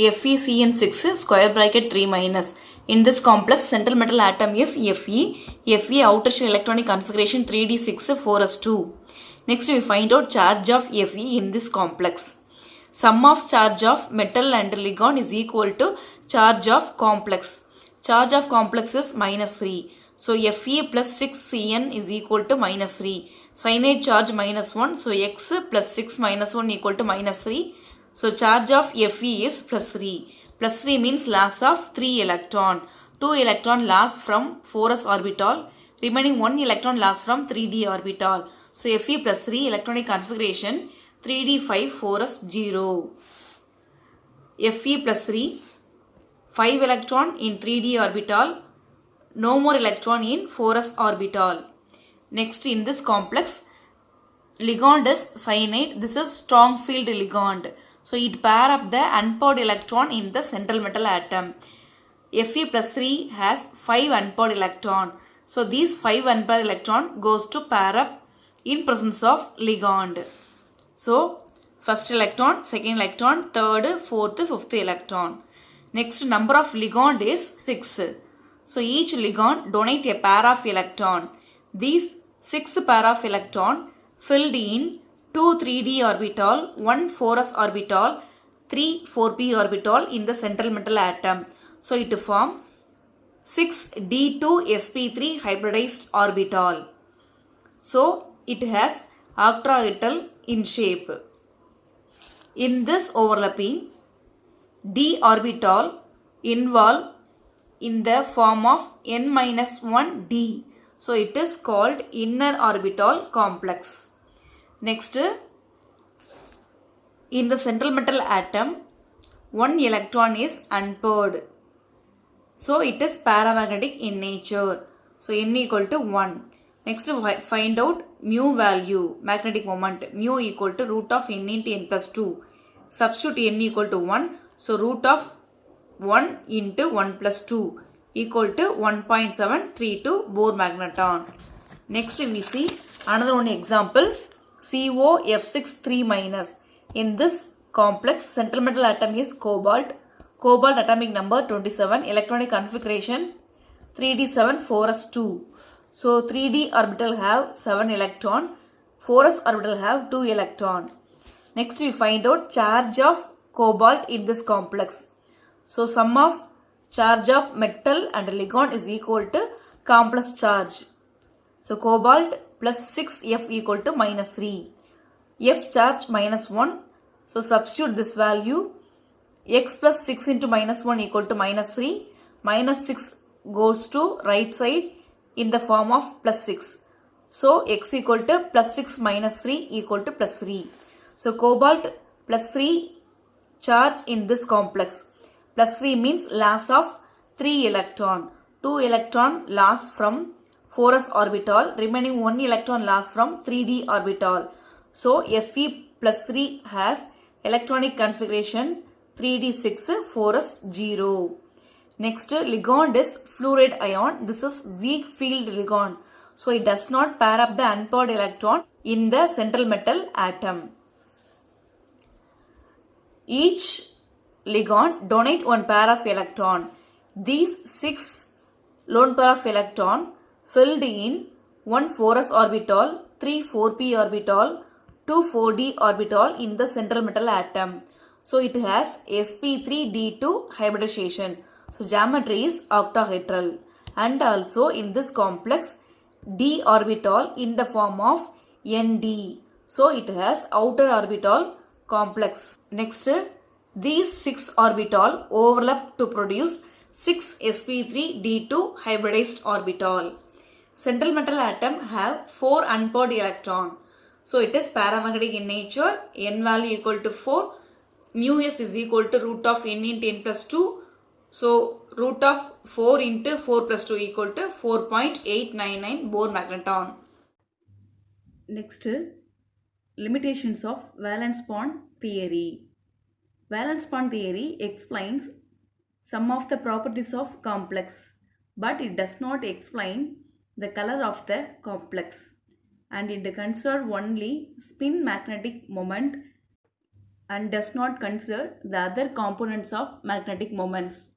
FeCN6 square bracket 3 minus. In this complex, central metal atom is Fe. Fe outer shell electronic configuration 3d6 4s2. Next we find out charge of Fe in this complex. Sum of charge of metal and ligand is equal to charge of complex. Charge of complex is minus 3. So Fe plus 6Cn is equal to minus 3. Cyanide charge minus 1. So X plus 6 minus 1 equal to minus 3. So charge of Fe is plus 3. Plus 3 means loss of 3 electron. 2 electron loss from 4s orbital. Remaining 1 electron loss from 3d orbital. So Fe plus 3 electronic configuration 3d5 4s 0. Fe plus 3 5 electron in 3d orbital. No more electron in 4s orbital. Next in this complex, ligand is cyanide. This is strong field ligand. So it pair up the unpaired electron in the central metal atom. Fe plus 3 has 5 unpaired electron. So these 5 unpaired electron goes to pair up in presence of ligand. So first electron, second electron, third, fourth, fifth electron. Next number of ligand is 6. So each ligand donate a pair of electron. These 6 pair of electron filled in 2 3d orbital, 1 4s orbital, 3 4p orbital in the central metal atom. So it form 6d2sp3 hybridized orbital. So it has octahedral in shape. In this overlapping, d orbital involve in the form of n-1d. So it is called inner orbital complex. Next, in the central metal atom, 1 electron is unpaired. So it is paramagnetic in nature. So n equal to 1. Next, find out mu value, magnetic moment. Mu equal to root of n into n plus 2. Substitute n equal to 1. So root of 1 into 1 plus 2 equal to 1.732 Bohr magneton. Next we see another one example, COF6 3-. In this complex, central metal atom is cobalt. Cobalt atomic number 27, electronic configuration 3d7 4s2. So 3d orbital have 7 electron, 4s orbital have 2 electron. Next we find out charge of cobalt in this complex. So sum of charge of metal and ligand is equal to complex charge. So cobalt plus 6F equal to minus 3. F charge minus 1. So substitute this value. X plus 6 into minus 1 equal to minus 3. Minus 6 goes to right side in the form of plus 6. So X equal to plus 6 minus 3 equal to plus 3. So cobalt plus 3 charge in this complex. Plus 3 means loss of 3 electron. 2 electron loss from 4s orbital. Remaining 1 electron loss from 3d orbital. So Fe plus 3 has electronic configuration 3d6 4s 0. Next ligand is fluoride ion. This is weak field ligand. So it does not pair up the unpaired electron in the central metal atom. Each ligand donate 1 pair of electron. These 6 lone pair of electron filled in 1 4s orbital, 3 4p orbital, 2 4d orbital in the central metal atom. So it has sp3d2 hybridization. So geometry is octahedral. And also in this complex, d orbital in the form of nd. So it has outer orbital complex. Next, these 6 orbital overlap to produce 6 sp3d2 hybridized orbital. Central metal atom have 4 unpaired electron. So it is paramagnetic in nature. N value equal to 4. Mu s is equal to root of n into n plus 2. So root of 4 into 4 plus 2 equal to 4.899 Bohr magneton. Next, limitations of valence bond theory. Valence bond theory explains some of the properties of complex, but it does not explain the color of the complex, and it considers only spin magnetic moment and does not consider the other components of magnetic moments.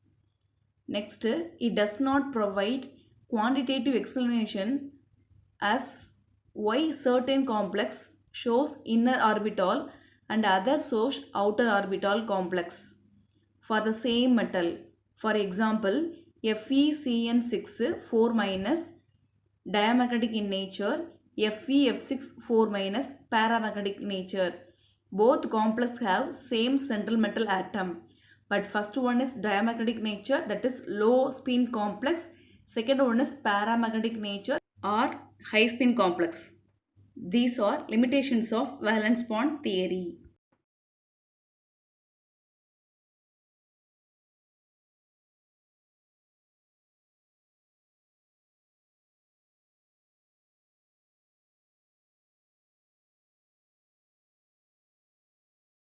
Next, it does not provide quantitative explanation as why certain complex shows inner orbital and other shows outer orbital complex for the same metal. For example, FeCN6 4 minus diamagnetic in nature, FeF6 4 minus paramagnetic nature. Both complex have same central metal atom, but first one is diamagnetic nature, that is low spin complex. Second one is paramagnetic nature or high spin complex. These are limitations of valence bond theory.